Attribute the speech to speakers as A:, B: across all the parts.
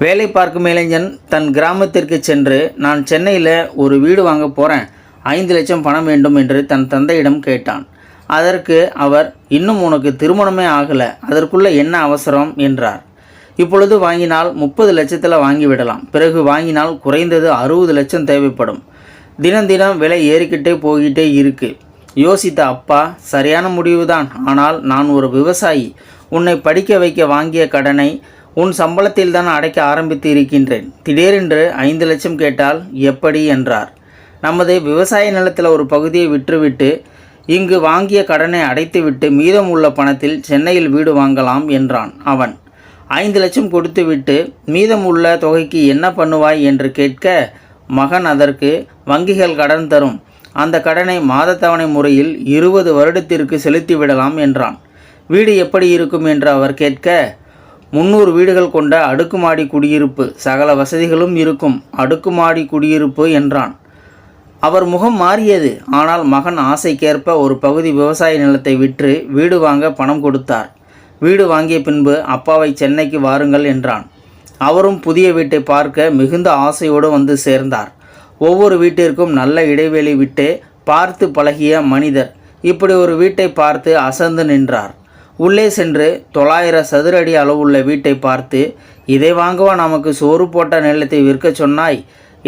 A: வேலை பார்க்கும் இளைஞன் தன் கிராமத்திற்கு சென்று, நான் சென்னையில் ஒரு வீடு வாங்க போகிறேன், 5 லட்சம் பணம் வேண்டும் என்று தன் தந்தையிடம் கேட்டான். அதற்கு அவர், இன்னும் உனக்கு திருமணமே ஆகலை, அதற்குள்ளே என்ன அவசரம் என்றார். இப்பொழுது வாங்கினால் 30 லட்சத்தில் வாங்கிவிடலாம், பிறகு வாங்கினால் குறைந்தது 60 லட்சம் தேவைப்படும். தினம் தினம் விலை ஏறிக்கிட்டே போய்கிட்டே இருக்கு. யோசித்த அப்பா, சரியான முடிவுதான், ஆனால் நான் ஒரு விவசாயி, உன்னை படிக்க வைக்க வாங்கிய கடனை உன் சம்பளத்தில் தான் அடைக்க ஆரம்பித்து இருக்கின்றேன். திடீரென்று 5 லட்சம் கேட்டால் எப்படி என்றார். நமது விவசாய நிலத்தில் ஒரு பகுதியை விற்றுவிட்டு இங்கு வாங்கிய கடனை அடைத்துவிட்டு மீதம் உள்ள பணத்தில் சென்னையில் வீடு வாங்கலாம் என்றான் அவன். 5 லட்சம் கொடுத்துவிட்டு மீதம் உள்ள தொகைக்கு என்ன பண்ணுவாய் என்று கேட்க, மகன் அதற்கு வங்கிகள் கடன் தரும், அந்த கடனை மாதத்தவணை முறையில் 20 வருடத்திற்கு செலுத்திவிடலாம் என்றான். வீடு எப்படி இருக்கும் என்று அவர் கேட்க, 300 வீடுகள் கொண்ட அடுக்குமாடி குடியிருப்பு, சகல வசதிகளும் இருக்கும் அடுக்குமாடி குடியிருப்பு என்றான். அவர் முகம் மாறியது. ஆனால் மகன் ஆசைக்கேற்ப ஒரு பகுதி விவசாய நிலத்தை விற்று வீடு வாங்க பணம் கொடுத்தார். வீடு வாங்கிய பின்பு அப்பாவை சென்னைக்கு வாருங்கள் என்றான். அவரும் புதிய வீட்டை பார்க்க மிகுந்த ஆசையோடு வந்து சேர்ந்தார். ஒவ்வொரு வீட்டிற்கும் நல்ல இடைவெளி விட்டு பார்த்து பழகிய மனிதர் இப்படி ஒரு வீட்டை பார்த்து அசந்து நின்றார். உள்ளே சென்று 900 சதுர அடி அளவுள்ள வீட்டை பார்த்து, இதை வாங்கவா நமக்கு சோறு போட்ட நிலத்தை விற்க சொன்னாய்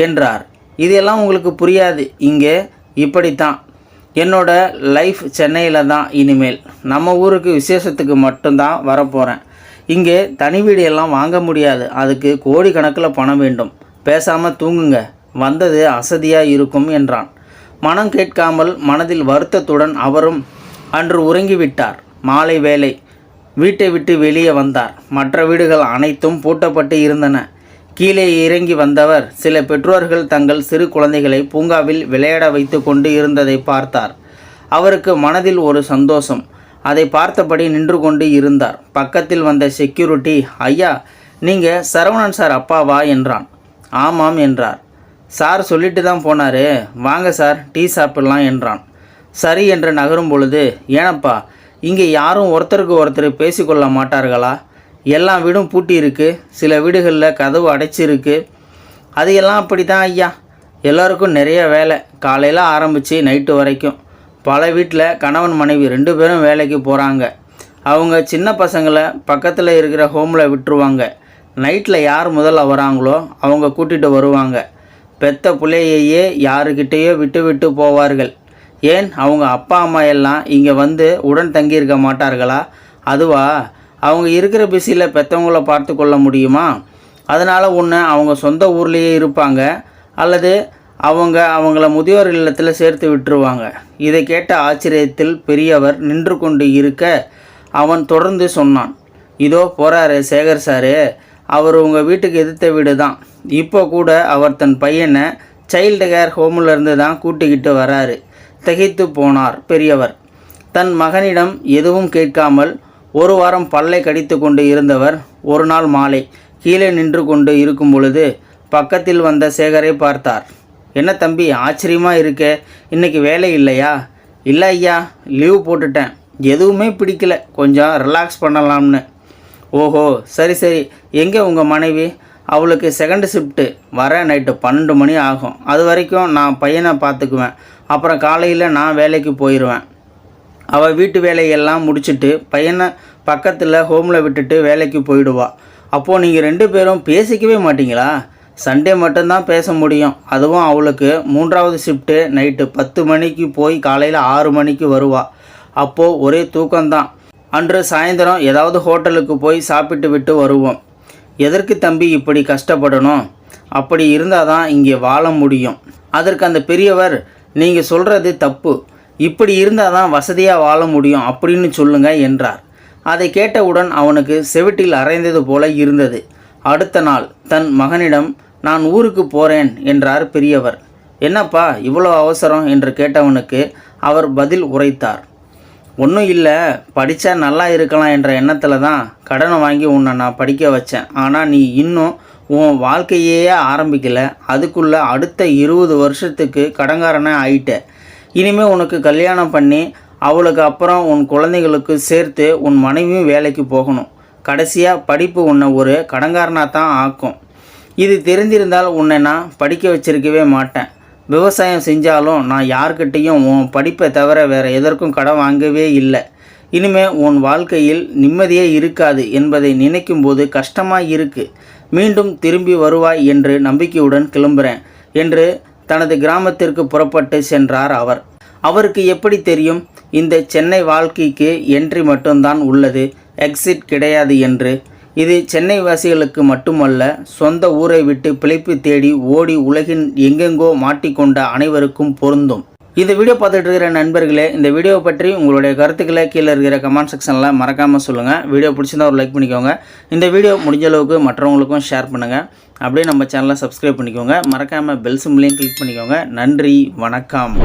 A: என்றார். இதெல்லாம் உங்களுக்கு புரியாது, இங்கே இப்படித்தான். என்னோட லைஃப் சென்னையில் தான். இனிமேல் நம்ம ஊருக்கு விசேஷத்துக்கு மட்டும்தான் வரப்போகிறேன். இங்கே தனி வீடு எல்லாம் வாங்க முடியாது, அதுக்கு கோடிக்கணக்கில் பணம் வேண்டும். பேசாமல் தூங்குங்க, வந்தது அசதியாக இருக்கும் என்றான். மனம் கேட்காமல் மனதில் வருத்தத்துடன் அவரும் அன்று உறங்கிவிட்டார். மாலை வேலை. வீட்டை விட்டு வெளியே வந்தார். மற்ற வீடுகள் அனைத்தும் பூட்டப்பட்டு இருந்தன. கீழே இறங்கி வந்தவர் சில பெற்றோர்கள் தங்கள் சிறு குழந்தைகளை பூங்காவில் விளையாட வைத்து கொண்டு இருந்ததை பார்த்தார். அவருக்கு மனதில் ஒரு சந்தோஷம். அதை பார்த்தபடி நின்று கொண்டு இருந்தார். பக்கத்தில் வந்த செக்யூரிட்டி, ஐயா, நீங்கள் சரவணன் சார் அப்பாவா என்றான். ஆமாம் என்றார். சார் சொல்லிட்டு தான் போனார், வாங்க சார் டீ சாப்பிடலாம் என்றான். சரி என்று நகரும் பொழுது, ஏனப்பா இங்கே யாரும் ஒருத்தருக்கு ஒருத்தர் பேசிக்கொள்ள மாட்டார்களா? எல்லா வீடும் பூட்டி இருக்கு, சில வீடுகளில் கதவு அடைச்சிருக்கு. அது எல்லாம் அப்படி தான் ஐயா. எல்லோருக்கும் நிறைய வேலை, காலையில் ஆரம்பித்து நைட்டு வரைக்கும். பல வீட்டில் கணவன் மனைவி 2 பேரும் வேலைக்கு போகிறாங்க. அவங்க சின்ன பசங்களை பக்கத்தில் இருக்கிற ஹோமில் விட்டுருவாங்க. நைட்டில் யார் முதல்ல வராங்களோ அவங்க கூட்டிகிட்டு வருவாங்க. பெத்த பிள்ளையையே யாருக்கிட்டேயோ விட்டு போவார்கள். ஏன் அவங்க அப்பா அம்மா எல்லாம் இங்கே வந்து உடன் தங்கியிருக்க மாட்டார்களா? அதுவா, அவங்க இருக்கிற பிஸியில் பெற்றவங்கள பார்த்து கொள்ள முடியுமா? அதனால் ஒன்று அவங்க சொந்த ஊர்லேயே இருப்பாங்க, அல்லது அவங்கள முதியோர் இல்லத்தில் சேர்த்து விட்டுருவாங்க. இதை கேட்ட ஆச்சரியத்தில் பெரியவர் நின்று கொண்டு இருக்க அவன் தொடர்ந்து சொன்னான், இதோ போகிறாரு சேகர் சாரு, அவர் உங்கள் வீட்டுக்கு எதிர்த்த வீடு தான். இப்போ கூட அவர் தன் பையனை சைல்டு கேர் ஹோமிலிருந்து தான் கூட்டிக்கிட்டு வராரு. திகைத்து போனார் பெரியவர். தன் மகனிடம் எதுவும் கேட்காமல் 1 வாரம் பல்லை கடித்து கொண்டு இருந்தவர் ஒரு நாள் மாலை கீழே நின்று கொண்டு இருக்கும் பொழுது பக்கத்தில் வந்த சேகரை பார்த்தார். என்ன தம்பி, ஆச்சரியமாக இருக்கே, இன்னைக்கு வேலை இல்லையா? இல்லை ஐயா, லீவ் போட்டுட்டேன், எதுவுமே பிடிக்கல, கொஞ்சம் ரிலாக்ஸ் பண்ணலாம்னு. ஓஹோ, சரி, எங்கே உங்கள் மனைவி? அவளுக்கு செகண்ட் ஷிஃப்ட்டு, வர நைட்டு 12 மணி ஆகும். அது வரைக்கும் நான் பையனை பார்த்துக்குவேன். அப்புறம் காலையில் நான் வேலைக்கு போயிடுவேன். அவள் வீட்டு வேலையெல்லாம் முடிச்சுட்டு பையனை பக்கத்தில் ஹோமில் விட்டுட்டு வேலைக்கு போயிடுவா. அப்போது நீங்கள் 2 பேரும் பேசிக்கவே மாட்டிங்களா? சண்டே மட்டும்தான் பேச முடியும். அதுவும் அவளுக்கு 3வது ஷிஃப்ட்டு, நைட்டு 10 மணிக்கு போய் காலையில் 6 மணிக்கு வருவா. அப்போது ஒரே தூக்கம்தான். அன்று சாயந்தரம் ஏதாவது ஹோட்டலுக்கு போய் சாப்பிட்டு விட்டு வருவோம். எதற்கு தம்பி இப்படி கஷ்டப்படணும்? அப்படி இருந்தால் தான் இங்கே வாழ முடியும். அதற்கு அந்த பெரியவர், நீங்கள் சொல்கிறது தப்பு, இப்படி இருந்தால் தான் வசதியாக வாழ முடியும் அப்படின்னு சொல்லுங்க என்றார். அதை கேட்டவுடன் அவனுக்கு செவிட்டில் அரைந்தது போல இருந்தது. அடுத்த நாள் தன் மகனிடம், நான் ஊருக்கு போகிறேன் என்றார் பெரியவர். என்னப்பா இவ்வளோ அவசரம் என்று கேட்டவனுக்கு அவர் பதில் உரைத்தார். ஒன்றும் இல்லை, படித்தா நல்லா இருக்கலாம் என்ற எண்ணத்தில் தான் கடனை வாங்கி உன்னை நான் படிக்க வச்சேன். ஆனால் நீ இன்னும் உன் வாழ்க்கையே ஆரம்பிக்கலை, அதுக்குள்ளே அடுத்த 20 வருஷத்துக்கு கடங்காரனே ஆயிட்ட. இனிமேல் உனக்கு கல்யாணம் பண்ணி அவளுக்கு அப்புறம் உன் குழந்தைகளுக்கு சேர்த்து உன் மனைவியும் வேலைக்கு போகணும். கடைசியாக படிப்பு உன்னை ஒரு கடங்காரனாக தான் ஆக்கும். இது தெரிந்திருந்தால் உன்னை நான் படிக்க வச்சிருக்கவே மாட்டேன். விவசாயம் செஞ்சாலும் நான் யார்கிட்டையும் உன் படிப்பை தவிர வேறு எதற்கும் கடன் வாங்கவே இல்லை. இனிமே உன் வாழ்க்கையில் நிம்மதியே இருக்காது என்பதை நினைக்கும்போது கஷ்டமாக இருக்கு. மீண்டும் திரும்பி வருவாய் என்று நம்பிக்கையுடன் கிளம்புறேன் என்று தனது கிராமத்திற்கு புறப்பட்டு சென்றார் அவர். அவருக்கு எப்படி தெரியும் இந்த சென்னை வாழ்க்கைக்கு என்ட்ரி மட்டும்தான் உள்ளது, எக்ஸிட் கிடையாது என்று? இது சென்னை வாசிகளுக்கு மட்டுமல்ல, சொந்த ஊரை விட்டு பிழைப்பு தேடி ஓடி உலகின் எங்கெங்கோ மாட்டிக்கொண்ட அனைவருக்கும் பொருந்தும். இந்த வீடியோ பார்த்துட்டு இருக்கிற நண்பர்களே, இந்த வீடியோ பற்றி உங்களுடைய கருத்துக்களை கீழே இருக்கிற கமெண்ட் செக்ஷனில் மறக்காமல் சொல்லுங்கள். வீடியோ பிடிச்சிருந்தா ஒரு லைக் பண்ணிக்கோங்க. இந்த வீடியோ முடிஞ்ச அளவுக்கு மற்றவங்களுக்கும் ஷேர் பண்ணுங்கள். அப்படியே நம்ம சேனலை சப்ஸ்கிரைப் பண்ணிக்கோங்க. மறக்காமல் பெல் சிம்பலையும் கிளிக் பண்ணிக்கோங்க. நன்றி, வணக்கம்.